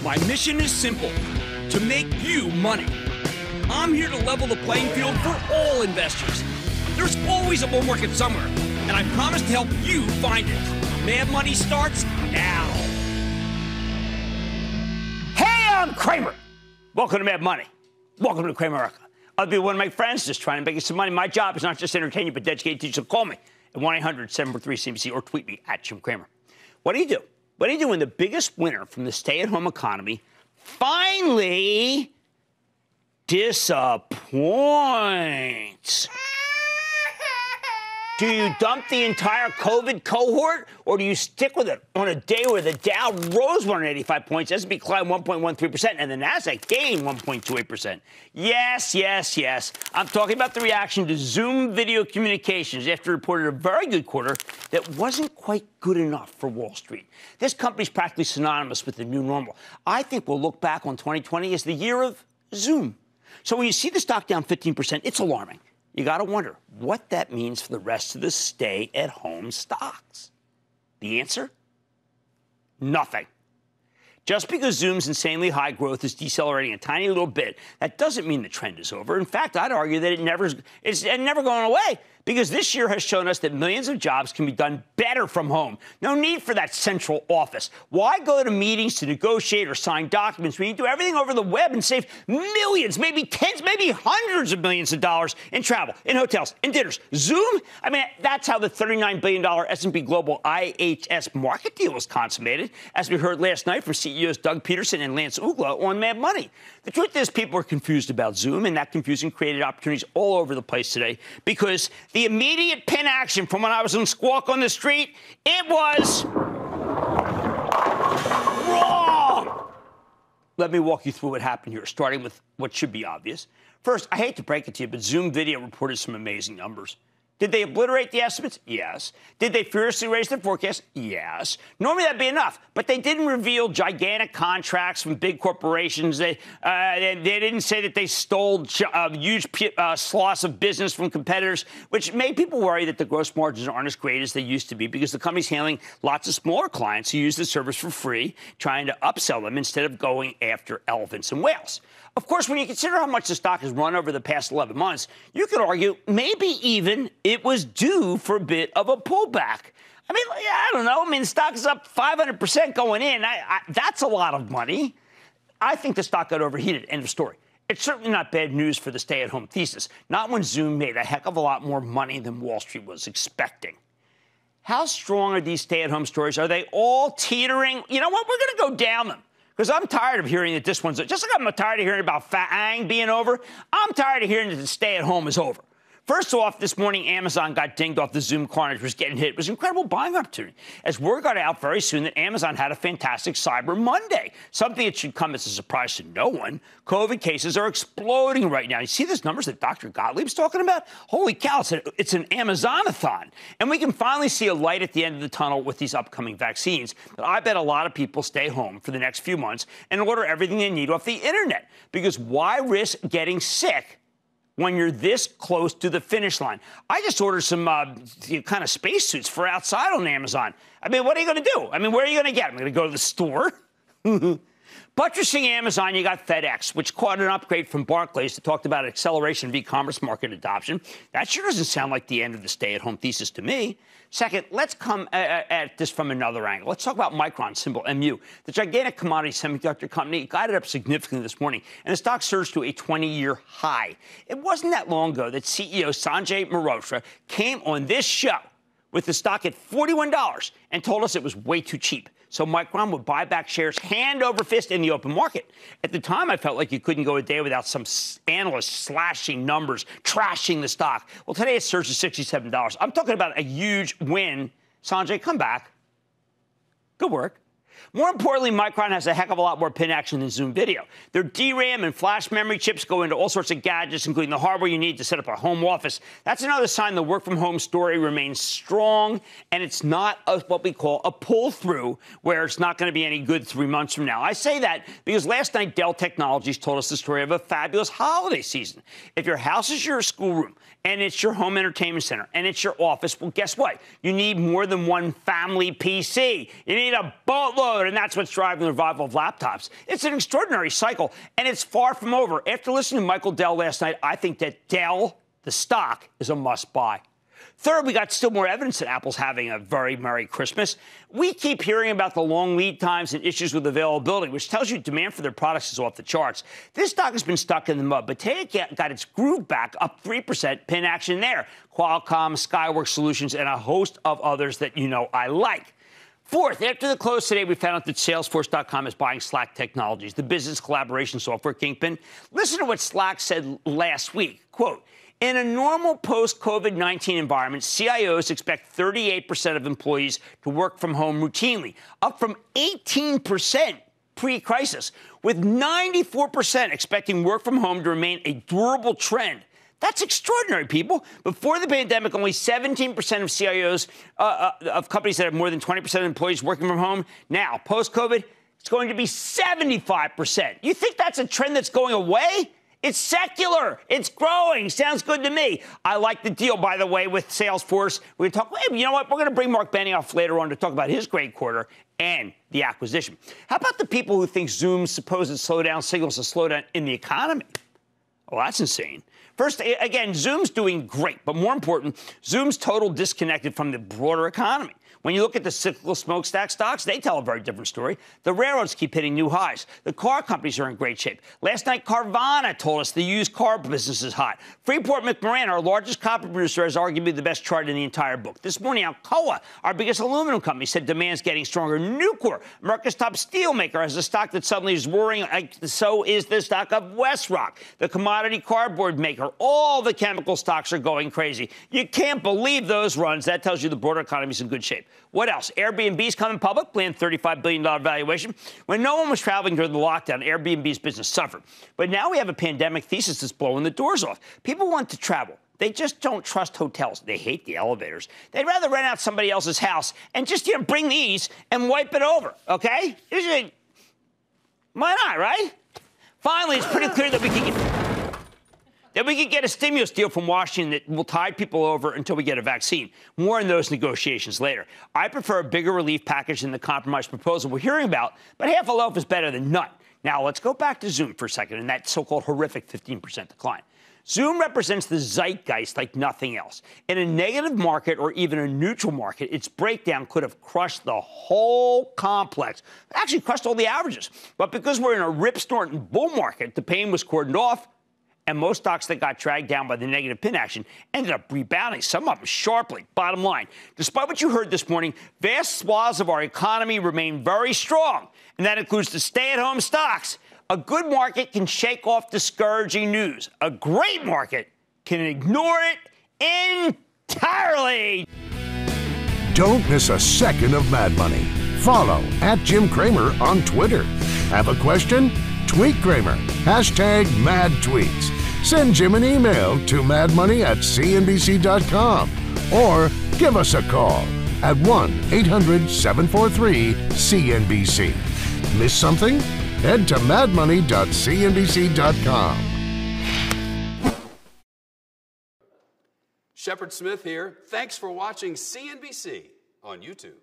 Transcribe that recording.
My mission is simple, to make you money. I'm here to level the playing field for all investors. There's always a bull market somewhere, and I promise to help you find it. Mad Money starts now. Hey, I'm Cramer. Welcome to Mad Money. Welcome to Cramer. I'll be one of my friends just trying to make you some money. My job is not just to entertain you, but to educate you. So call me at 1-800-743-CNBC or tweet me at Jim Cramer. What do you do? What do you do when the biggest winner from the stay-at-home economy finally disappoints? Do you dump the entire COVID cohort, or do you stick with it on a day where the Dow rose 185 points, S&P climbed 1.13%, and the Nasdaq gained 1.28%? Yes, yes, yes. I'm talking about the reaction to Zoom Video Communications after it reported a very good quarter that wasn't quite good enough for Wall Street. This company's practically synonymous with the new normal. I think we'll look back on 2020 as the year of Zoom. So when you see the stock down 15%, it's alarming. You got to wonder what that means for the rest of the stay-at-home stocks. The answer? Nothing. Just because Zoom's insanely high growth is decelerating a tiny little bit, that doesn't mean the trend is over. In fact, I'd argue that it's never going away, because this year has shown us that millions of jobs can be done better from home. No need for that central office. Why go to meetings to negotiate or sign documents when you do everything over the web and save millions, maybe tens, maybe hundreds of millions of dollars in travel, in hotels, in dinners? Zoom? I mean, that's how the $39 billion S&P Global IHS market deal was consummated, as we heard last night from CEOs Doug Peterson and Lance Ugla on Mad Money. The truth is, people are confused about Zoom, and that confusion created opportunities all over the place today, because the immediate pin action from when I was on Squawk on the Street, it was wrong. Let me walk you through what happened here, starting with what should be obvious. First, I hate to break it to you, but Zoom Video reported some amazing numbers. Did they obliterate the estimates? Yes. Did they furiously raise their forecast? Yes. Normally that'd be enough, but they didn't reveal gigantic contracts from big corporations. They didn't say that they stole huge swaths of business from competitors, which made people worry that the gross margins aren't as great as they used to be, because the company's handling lots of smaller clients who use the service for free, trying to upsell them instead of going after elephants and whales. Of course, when you consider how much the stock has run over the past 11 months, you could argue maybe even it was due for a bit of a pullback. I mean, I don't know. I mean, the stock is up 500% going in. That's a lot of money. I think the stock got overheated. End of story. It's certainly not bad news for the stay-at-home thesis, not when Zoom made a heck of a lot more money than Wall Street was expecting. How strong are these stay-at-home stories? Are they all teetering? You know what? We're going to go down them. Because I'm tired of hearing that this one's, just like I'm tired of hearing about FAANG being over, I'm tired of hearing that the stay-at-home is over. First off, this morning, Amazon got dinged off the Zoom carnage, was getting hit. It was an incredible buying opportunity, as word got out very soon that Amazon had a fantastic Cyber Monday, something that should come as a surprise to no one. COVID cases are exploding right now. You see these numbers that Dr. Gottlieb's talking about? Holy cow, it's an Amazonathon. And we can finally see a light at the end of the tunnel with these upcoming vaccines. But I bet a lot of people stay home for the next few months and order everything they need off the internet, because why risk getting sick when you're this close to the finish line? I just ordered some kind of spacesuits for outside on Amazon. I mean, what are you going to do? I mean, where are you going to get them? I'm going to go to the store? Buttressing Amazon, you got FedEx, which caught an upgrade from Barclays that talked about acceleration of e-commerce market adoption. That sure doesn't sound like the end of the stay-at-home thesis to me. Second, let's come at this from another angle. Let's talk about Micron, symbol MU. The gigantic commodity semiconductor company guided up significantly this morning, and the stock surged to a 20-year high. It wasn't that long ago that CEO Sanjay Mehrotra came on this show with the stock at $41 and told us it was way too cheap. So Micron would buy back shares hand over fist in the open market. At the time, I felt like you couldn't go a day without some analyst slashing numbers, trashing the stock. Well, today it surged to $67. I'm talking about a huge win. Sanjay, come back. Good work. More importantly, Micron has a heck of a lot more pin action than Zoom Video. Their DRAM and flash memory chips go into all sorts of gadgets, including the hardware you need to set up a home office. That's another sign the work-from-home story remains strong, and it's not what we call a pull-through, where it's not going to be any good 3 months from now. I say that because last night Dell Technologies told us the story of a fabulous holiday season. If your house is your schoolroom, and it's your home entertainment center, and it's your office, well, guess what? You need more than one family PC. You need a boatload explode, and that's what's driving the revival of laptops. It's an extraordinary cycle, and it's far from over. After listening to Michael Dell last night, I think that Dell, the stock, is a must-buy. Third, we got still more evidence that Apple's having a very Merry Christmas. We keep hearing about the long lead times and issues with availability, which tells you demand for their products is off the charts. This stock has been stuck in the mud, but today it got its groove back, up 3%, pin action there. Qualcomm, Skyworks Solutions, and a host of others that you know I like. Fourth, after the close today, we found out that Salesforce.com is buying Slack Technologies, the business collaboration software kingpin. Listen to what Slack said last week. Quote, in a normal post-COVID-19 environment, CIOs expect 38% of employees to work from home routinely, up from 18% pre-crisis, with 94% expecting work from home to remain a durable trend. That's extraordinary, people. Before the pandemic, only 17% of CIOs of companies that have more than 20% of employees working from home. Now, post-COVID, it's going to be 75%. You think that's a trend that's going away? It's secular. It's growing. Sounds good to me. I like the deal, by the way, with Salesforce. We're going to talk, hey, you know what? We're going to bring Mark Benioff later on to talk about his great quarter and the acquisition. How about the people who think Zoom's supposed slowdown signals a slowdown in the economy? Well, that's insane. First, again, Zoom's doing great, but more important, Zoom's total disconnected from the broader economy. When you look at the cyclical smokestack stocks, they tell a very different story. The railroads keep hitting new highs. The car companies are in great shape. Last night, Carvana told us the used car business is hot. Freeport-McMoRan, our largest copper producer, has arguably the best chart in the entire book. This morning, Alcoa, our biggest aluminum company, said demand's getting stronger. Nucor, America's top steel maker, has a stock that suddenly is roaring. So is the stock of WestRock, the commodity cardboard maker. All the chemical stocks are going crazy. You can't believe those runs. That tells you the broader economy is in good shape. What else? Airbnb's coming public, planned $35 billion valuation. When no one was traveling during the lockdown, Airbnb's business suffered. But now we have a pandemic thesis that's blowing the doors off. People want to travel. They just don't trust hotels. They hate the elevators. They'd rather rent out somebody else's house and just, bring these and wipe it over, okay? Why not, right? Finally, it's pretty clear that we can get a stimulus deal from Washington that will tide people over until we get a vaccine. More on those negotiations later. I prefer a bigger relief package than the compromise proposal we're hearing about, but half a loaf is better than none. Now, let's go back to Zoom for a second and that so-called horrific 15% decline. Zoom represents the zeitgeist like nothing else. In a negative market or even a neutral market, its breakdown could have crushed the whole complex. Actually, crushed all the averages. But because we're in a rip-snorting bull market, the pain was cordoned off. And most stocks that got dragged down by the negative pin action ended up rebounding, some of them sharply. Bottom line, despite what you heard this morning, vast swaths of our economy remain very strong, and that includes the stay-at-home stocks. A good market can shake off discouraging news. A great market can ignore it entirely. Don't miss a second of Mad Money. Follow @JimCramer on Twitter. Have a question? Tweet Cramer. #MadTweets. Send Jim an email to madmoney@cnbc.com or give us a call at 1-800-743-CNBC. Miss something? Head to madmoney.cnbc.com. Shepard Smith here. Thanks for watching CNBC on YouTube.